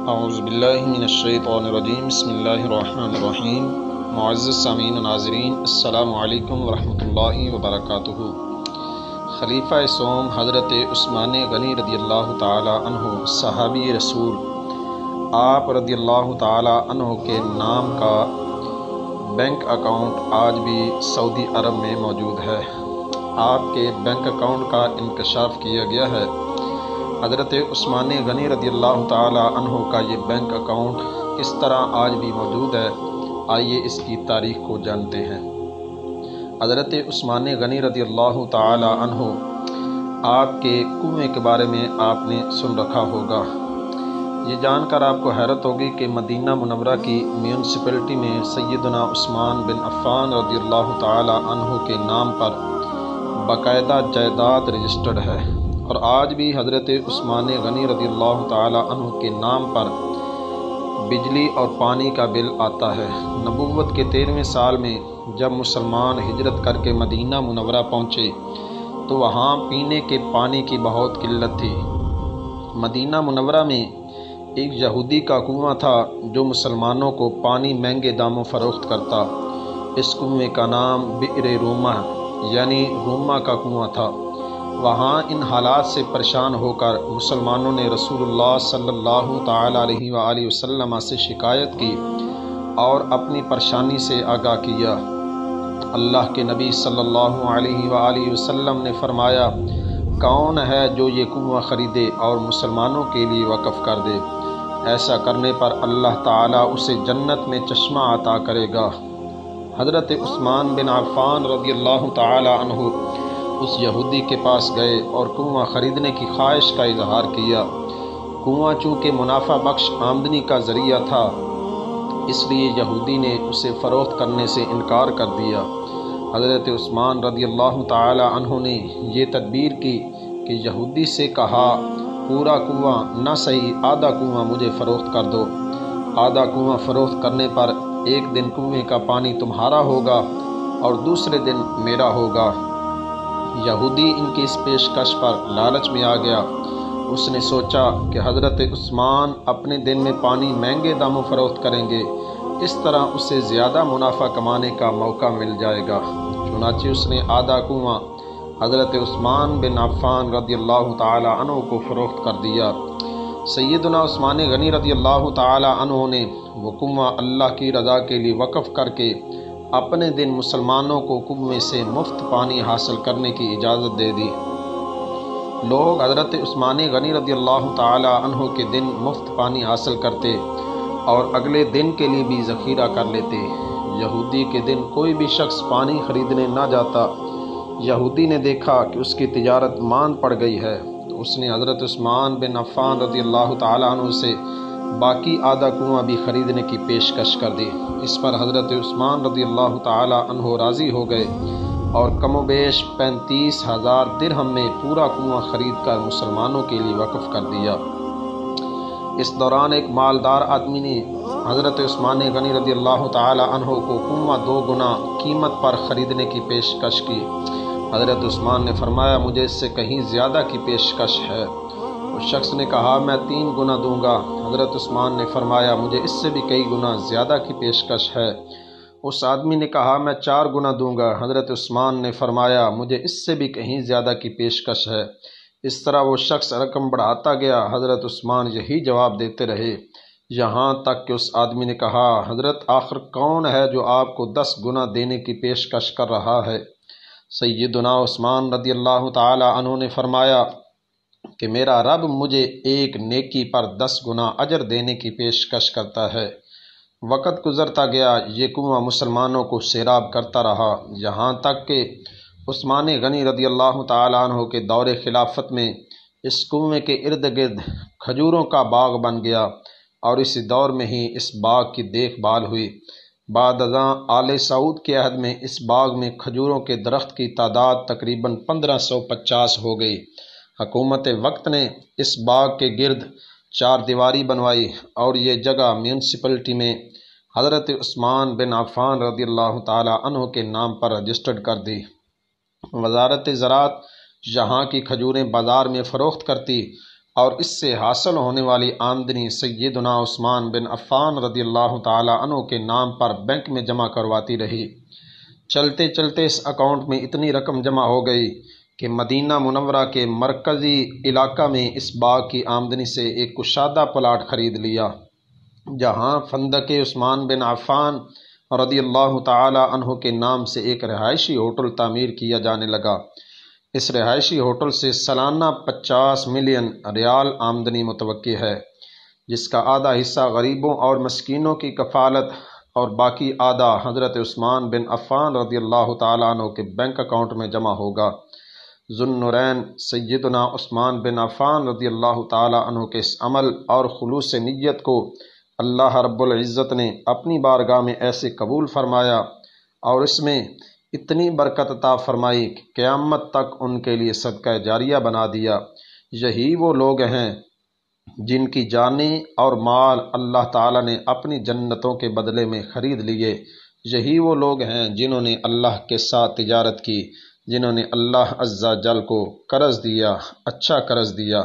اعوذ باللہ من الشیطان الرجیم بسم اللہ الرحمن الرحیم۔ معزز سامعین و ناظرین، السلام علیکم ورحمۃ اللہ وبرکاتہ۔ خلیفہ سوم حضرت عثمان غنی رضی اللہ تعالی عنہ صحابی رسول، آپ رضی اللہ تعالی عنہ کے نام کا بینک اکاؤنٹ آج بھی سعودی عرب میں موجود ہے۔ آپ کے بینک اکاؤنٹ کا انکشاف کیا گیا ہے۔ حضرت عثمان غنی رضی اللہ تعالی عنہ کا یہ بینک اکاؤنٹ کس طرح آج بھی موجود ہے، آئیے اس کی تاریخ کو جانتے ہیں۔ حضرت عثمان غنی رضی اللہ تعالی عنہ، آپ کے کنویں کے بارے میں آپ نے سن رکھا ہوگا۔ یہ جان کر آپ کو حیرت ہوگی کہ مدینہ منورہ کی میونسپلٹی میں سیدنا عثمان بن عفان رضی اللہ تعالی عنہ کے نام پر باقاعدہ جائیداد رجسٹرڈ ہے، اور آج بھی حضرت عثمان غنی رضی اللہ تعالی عنہ کے نام پر بجلی اور پانی کا بل آتا ہے۔ نبوت کے 13ویں سال میں جب مسلمان ہجرت کر کے مدینہ منورہ پہنچے تو وہاں پینے کے پانی کی بہت قلت تھی۔ مدینہ منورہ میں ایک یہودی کا کنواں تھا جو مسلمانوں کو پانی مہنگے داموں فروخت کرتا۔ اس کنویں کا نام بئر روما یعنی روما کا کنواں تھا۔ وہاں ان حالات سے پریشان ہو کر مسلمانوں نے رسول اللہ صلی اللہ تعالی علیہ وآلہ وسلم سے شکایت کی اور اپنی پریشانی سے آگاہ کیا۔ اللہ کے نبی صلی اللہ علیہ وآلہ وسلم نے فرمایا، کون ہے جو یہ کنواں خریدے اور مسلمانوں کے لیے وقف کر دے؟ ایسا کرنے پر اللہ تعالیٰ اسے جنت میں چشمہ عطا کرے گا۔ حضرت عثمان بن عفان رضی اللہ تعالی عنہ اس یہودی کے پاس گئے اور کنواں خریدنے کی خواہش کا اظہار کیا۔ کنواں چونکہ منافع بخش آمدنی کا ذریعہ تھا، اس لیے یہودی نے اسے فروخت کرنے سے انکار کر دیا۔ حضرت عثمان رضی اللہ تعالی عنہ نے یہ تدبیر کی کہ یہودی سے کہا، پورا کنواں نہ صحیح آدھا کنواں مجھے فروخت کر دو۔ آدھا کنواں فروخت کرنے پر ایک دن کنویں کا پانی تمہارا ہوگا اور دوسرے دن میرا ہوگا۔ یہودی ان کی اس پیشکش پر لالچ میں آ گیا۔ اس نے سوچا کہ حضرت عثمان اپنے دن میں پانی مہنگے داموں فروخت کریں گے، اس طرح اسے زیادہ منافع کمانے کا موقع مل جائے گا۔ چنانچہ اس نے آدھا کنواں حضرت عثمان بن عفان رضی اللہ تعالی عنہ کو فروخت کر دیا۔ سیدنا عثمان غنی رضی اللہ تعالی عنہ نے وہ کنواں اللہ کی رضا کے لیے وقف کر کے اپنے دن مسلمانوں کو کنویں سے مفت پانی حاصل کرنے کی اجازت دے دی۔ لوگ حضرت عثمان غنی رضی اللہ تعالی عنہ کے دن مفت پانی حاصل کرتے اور اگلے دن کے لیے بھی ذخیرہ کر لیتے۔ یہودی کے دن کوئی بھی شخص پانی خریدنے نہ جاتا۔ یہودی نے دیکھا کہ اس کی تجارت ماند پڑ گئی ہے تو اس نے حضرت عثمان بن عفان رضی اللہ تعالی عنہ سے باقی آدھا کنواں بھی خریدنے کی پیشکش کر دی۔ اس پر حضرت عثمان رضی اللہ تعالی عنہ راضی ہو گئے اور کم و بیش 35,000 درہم میں پورا کنواں خرید کر مسلمانوں کے لیے وقف کر دیا۔ اس دوران ایک مالدار آدمی نے حضرت عثمان غنی رضی اللہ تعالی عنہ کو کنواں 2 گنا قیمت پر خریدنے کی پیشکش کی۔ حضرت عثمان نے فرمایا، مجھے اس سے کہیں زیادہ کی پیشکش ہے۔ اس شخص نے کہا، میں 3 گنا دوں گا۔ حضرت عثمان نے فرمایا، مجھے اس سے بھی کئی گنا زیادہ کی پیشکش ہے۔ اس آدمی نے کہا، میں 4 گنا دوں گا۔ حضرت عثمان نے فرمایا، مجھے اس سے بھی کہیں زیادہ کی پیشکش ہے۔ اس طرح وہ شخص رقم بڑھاتا گیا۔ حضرت عثمان یہی جواب دیتے رہے، یہاں تک کہ اس آدمی نے کہا، حضرت آخر کون ہے جو آپ کو 10 گنا دینے کی پیشکش کر رہا ہے؟ سیدنا عثمان رضی اللہ تعالی عنہ نے فرمایا کہ میرا رب مجھے ایک نیکی پر 10 گنا اجر دینے کی پیشکش کرتا ہے۔ وقت گزرتا گیا، یہ کنواں مسلمانوں کو سیراب کرتا رہا، یہاں تک کہ عثمان غنی رضی اللہ تعالی عنہ کے دور خلافت میں اس کنویں کے ارد گرد کھجوروں کا باغ بن گیا، اور اسی دور میں ہی اس باغ کی دیکھ بھال ہوئی۔ بعد ازاں آل سعود کے عہد میں اس باغ میں کھجوروں کے درخت کی تعداد تقریباً 1550 ہو گئی۔ حکومت وقت نے اس باغ کے گرد 4 دیواری بنوائی اور یہ جگہ میونسپلٹی میں حضرت عثمان بن عفان رضی اللہ تعالی عنہ کے نام پر رجسٹرڈ کر دی۔ وزارت زراعت یہاں کی کھجوریں بازار میں فروخت کرتی اور اس سے حاصل ہونے والی آمدنی سیدنا عثمان بن عفان رضی اللہ تعالی عنہ کے نام پر بینک میں جمع کرواتی رہی۔ چلتے چلتے اس اکاؤنٹ میں اتنی رقم جمع ہو گئی کہ مدینہ منورہ کے مرکزی علاقہ میں اس باغ کی آمدنی سے ایک کشادہ پلاٹ خرید لیا، جہاں فندق عثمان بن عفان رضی اللہ تعالی عنہ کے نام سے ایک رہائشی ہوٹل تعمیر کیا جانے لگا۔ اس رہائشی ہوٹل سے سالانہ 50 ملین ریال آمدنی متوقع ہے، جس کا آدھا حصہ غریبوں اور مسکینوں کی کفالت اور باقی آدھا حضرت عثمان بن عفان رضی اللہ تعالیٰ عنہ کے بینک اکاؤنٹ میں جمع ہوگا۔ ذو النورین سیدنا عثمان بن عفان رضی اللہ تعالیٰ عنہ کے اس عمل اور خلوص نیت کو اللہ رب العزت نے اپنی بارگاہ میں ایسے قبول فرمایا اور اس میں اتنی برکت عطا فرمائی کہ قیامت تک ان کے لیے صدقہ جاریہ بنا دیا۔ یہی وہ لوگ ہیں جن کی جانیں اور مال اللہ تعالیٰ نے اپنی جنتوں کے بدلے میں خرید لیے۔ یہی وہ لوگ ہیں جنہوں نے اللہ کے ساتھ تجارت کی، جنہوں نے اللہ عز و جل کو قرض دیا، اچھا قرض دیا۔